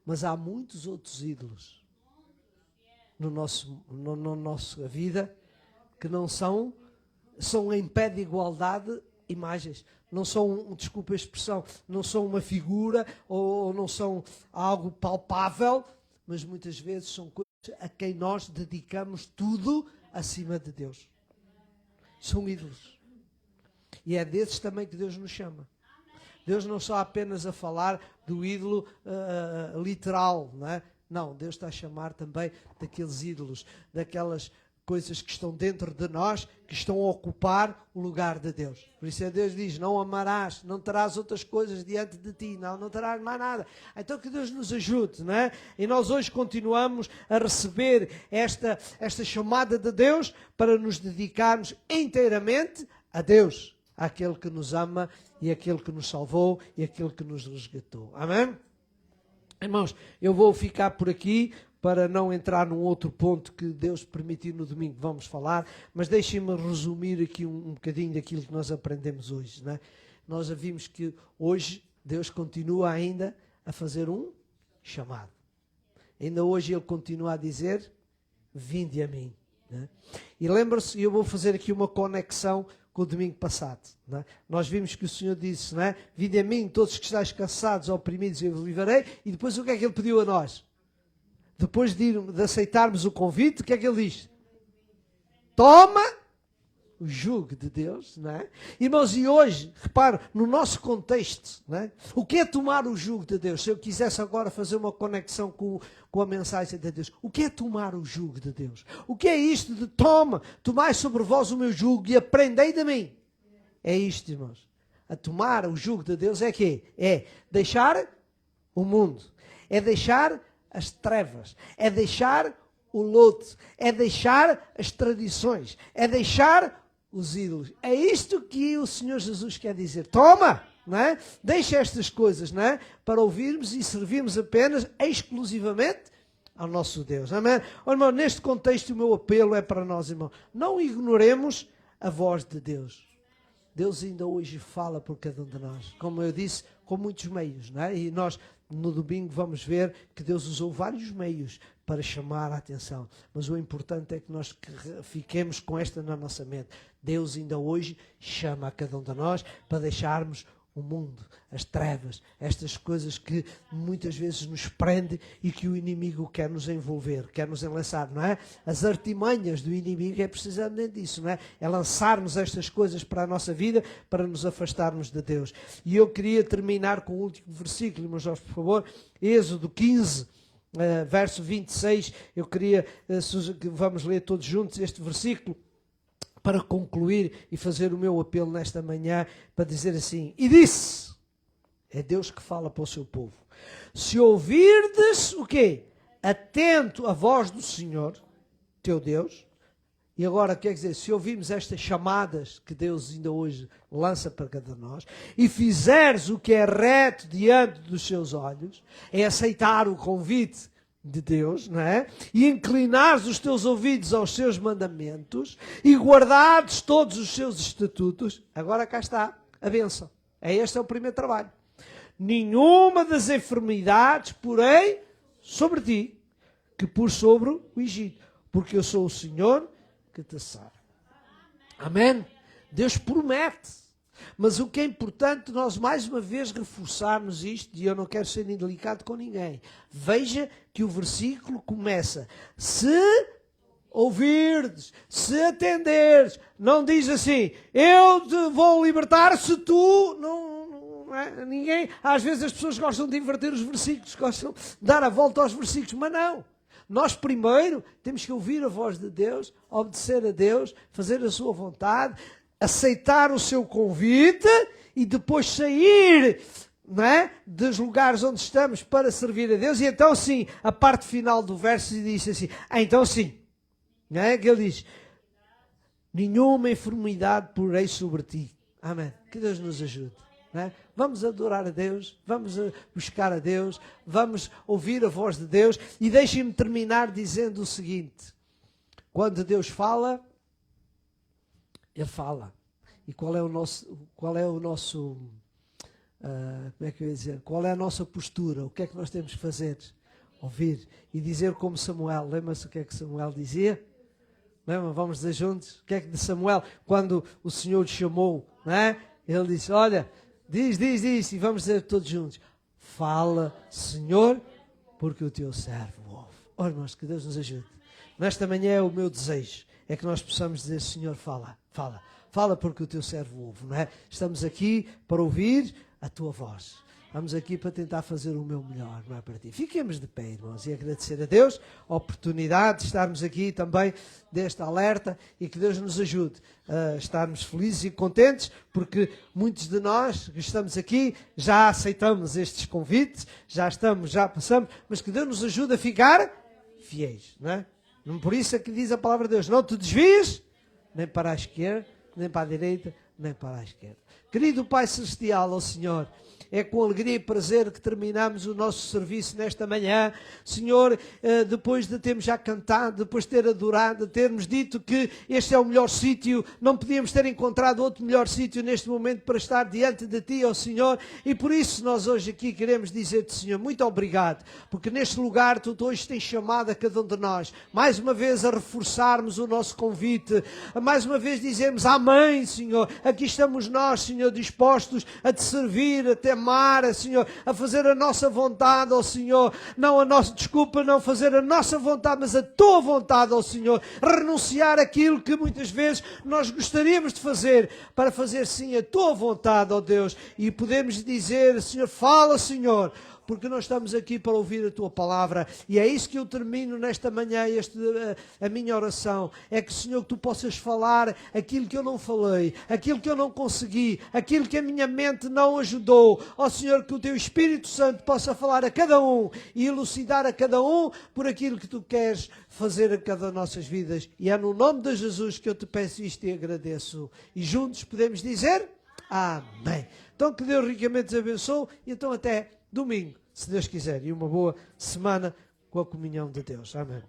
Mas há muitos outros ídolos na nossa vida que não são em pé de igualdade imagens. Não são, desculpa a expressão, não são uma figura ou não são algo palpável, mas muitas vezes são coisas a quem nós dedicamos tudo acima de Deus. São ídolos. E é desses também que Deus nos chama. Deus não está apenas a falar do ídolo literal, não é? Não, Deus está a chamar também daqueles ídolos, daquelas coisas que estão dentro de nós, que estão a ocupar o lugar de Deus. Por isso Deus diz, não amarás, não terás outras coisas diante de ti, não terás mais nada. Então que Deus nos ajude, não é? E nós hoje continuamos a receber esta chamada de Deus para nos dedicarmos inteiramente a Deus, àquele que nos ama e aquele que nos salvou e aquele que nos resgatou. Amém? Irmãos, eu vou ficar por aqui para não entrar num outro ponto que Deus permitir no domingo vamos falar, mas deixem-me resumir aqui um bocadinho daquilo que nós aprendemos hoje. Não é? Nós já vimos que hoje Deus continua ainda a fazer um chamado. Ainda hoje Ele continua a dizer, vinde a mim. Não é? E lembra-se, eu vou fazer aqui uma conexão com o domingo passado. Não é? Nós vimos que o Senhor disse, não é? Vinde a mim todos que estáis cansados, oprimidos, eu vos livrarei. E depois o que é que Ele pediu a nós? Depois de aceitarmos o convite, o que é que Ele diz? Toma o jugo de Deus. Não é? Irmãos, e hoje, repare, no nosso contexto, não é? O que é tomar o jugo de Deus? Se eu quisesse agora fazer uma conexão com a mensagem de Deus, o que é tomar o jugo de Deus? O que é isto de tomai sobre vós o meu jugo e aprendei de mim? É isto, irmãos. A tomar o jugo de Deus é quê? É deixar o mundo. É deixar as trevas. É deixar o lote. É deixar as tradições. É deixar os ídolos. É isto que o Senhor Jesus quer dizer. Toma! Não é? Deixa estas coisas, não é? Para ouvirmos e servirmos apenas, exclusivamente, ao nosso Deus. Amém? Oh, irmão, neste contexto o meu apelo é para nós, irmão. Não ignoremos a voz de Deus. Deus ainda hoje fala por cada um de nós. Como eu disse, com muitos meios. Não é? E nós, no domingo, vamos ver que Deus usou vários meios para chamar a atenção. Mas o importante é que nós fiquemos com esta na nossa mente. Deus ainda hoje chama a cada um de nós para deixarmos o mundo, as trevas, estas coisas que muitas vezes nos prende e que o inimigo quer nos envolver, quer nos enlaçar, não é? As artimanhas do inimigo é precisamente isso, não é? É lançar-nos estas coisas para a nossa vida, para nos afastarmos de Deus. E eu queria terminar com o último versículo, meus jovens, por favor, Êxodo 15, verso 26, eu queria que vamos ler todos juntos este versículo, para concluir e fazer o meu apelo nesta manhã, para dizer assim, e disse, é Deus que fala para o seu povo, se ouvirdes o quê? Atento à voz do Senhor, teu Deus, e agora quer dizer, se ouvirmos estas chamadas que Deus ainda hoje lança para cada nós, e fizeres o que é reto diante dos seus olhos, é aceitar o convite de Deus, não é? E inclinares os teus ouvidos aos seus mandamentos e guardares todos os seus estatutos, agora cá está a bênção. Este é o primeiro trabalho. Nenhuma das enfermidades porém sobre ti, que pus sobre o Egito, porque eu sou o Senhor que te sara. Amém? Deus promete. Mas o que é importante nós mais uma vez reforçarmos isto, e eu não quero ser indelicado com ninguém. Veja que o versículo começa, se ouvirdes, se atenderes, não diz assim, eu te vou libertar se tu não é? Ninguém, às vezes as pessoas gostam de inverter os versículos, gostam de dar a volta aos versículos, mas não. Nós primeiro temos que ouvir a voz de Deus, obedecer a Deus, fazer a sua vontade, aceitar o seu convite e depois sair, não é, dos lugares onde estamos para servir a Deus. E então sim, a parte final do verso diz assim, então sim, não é? Que ele diz, nenhuma enfermidade porei sobre ti. Amém. Que Deus nos ajude. Não é? Vamos adorar a Deus, vamos buscar a Deus, vamos ouvir a voz de Deus. E deixem-me terminar dizendo o seguinte, quando Deus fala, Ele fala. E qual é o nosso como é que eu ia dizer? Qual é a nossa postura? O que é que nós temos que fazer? Ouvir. E dizer como Samuel. Lembra-se o que é que Samuel dizia? Lembra? Vamos dizer juntos? O que é que de Samuel, quando o Senhor lhe chamou, não é? Ele disse, olha, diz, e vamos dizer todos juntos. Fala, Senhor, porque o teu servo ouve. Oh, irmãos, que Deus nos ajude. Nesta manhã é o meu desejo. É que nós possamos dizer, Senhor, fala, fala porque o teu servo ouve, não é? Estamos aqui para ouvir a tua voz. Estamos aqui para tentar fazer o meu melhor, não é para ti. Fiquemos de pé, irmãos, e agradecer a Deus a oportunidade de estarmos aqui também deste alerta e que Deus nos ajude a estarmos felizes e contentes, porque muitos de nós que estamos aqui já aceitamos estes convites, já passamos, mas que Deus nos ajude a ficar fiéis, não é? Por isso é que diz a palavra de Deus, não te desvies nem para a esquerda, nem para a direita, nem para a esquerda. Querido Pai Celestial, ó Senhor, é com alegria e prazer que terminamos o nosso serviço nesta manhã. Senhor, depois de termos já cantado, depois de ter adorado, de termos dito que este é o melhor sítio, não podíamos ter encontrado outro melhor sítio neste momento para estar diante de Ti, ó Senhor. E por isso nós hoje aqui queremos dizer-te, Senhor, muito obrigado, porque neste lugar Tu hoje tens chamado a cada um de nós, mais uma vez a reforçarmos o nosso convite, a mais uma vez dizermos amém, Senhor. Aqui estamos nós, Senhor, dispostos a Te servir, a Te amar, Senhor, a fazer a nossa vontade, ó Senhor, não a nossa, desculpa, não fazer a nossa vontade, mas a Tua vontade, ó Senhor, renunciar aquilo que muitas vezes nós gostaríamos de fazer, para fazer sim a Tua vontade, ó Deus, e podemos dizer, Senhor, fala, Senhor, porque nós estamos aqui para ouvir a Tua palavra, e é isso que eu termino nesta manhã, a minha oração, é que, Senhor, que Tu possas falar aquilo que eu não falei, aquilo que eu não consegui, aquilo que a minha mente não ajudou, ó Senhor, que o Teu Espírito Santo possa falar a cada um, e elucidar a cada um, por aquilo que Tu queres fazer a cada nossas vidas, e é no nome de Jesus que eu Te peço isto e agradeço, e juntos podemos dizer, amém. Então que Deus ricamente te abençoe, e então até domingo, se Deus quiser, e uma boa semana com a comunhão de Deus. Amém.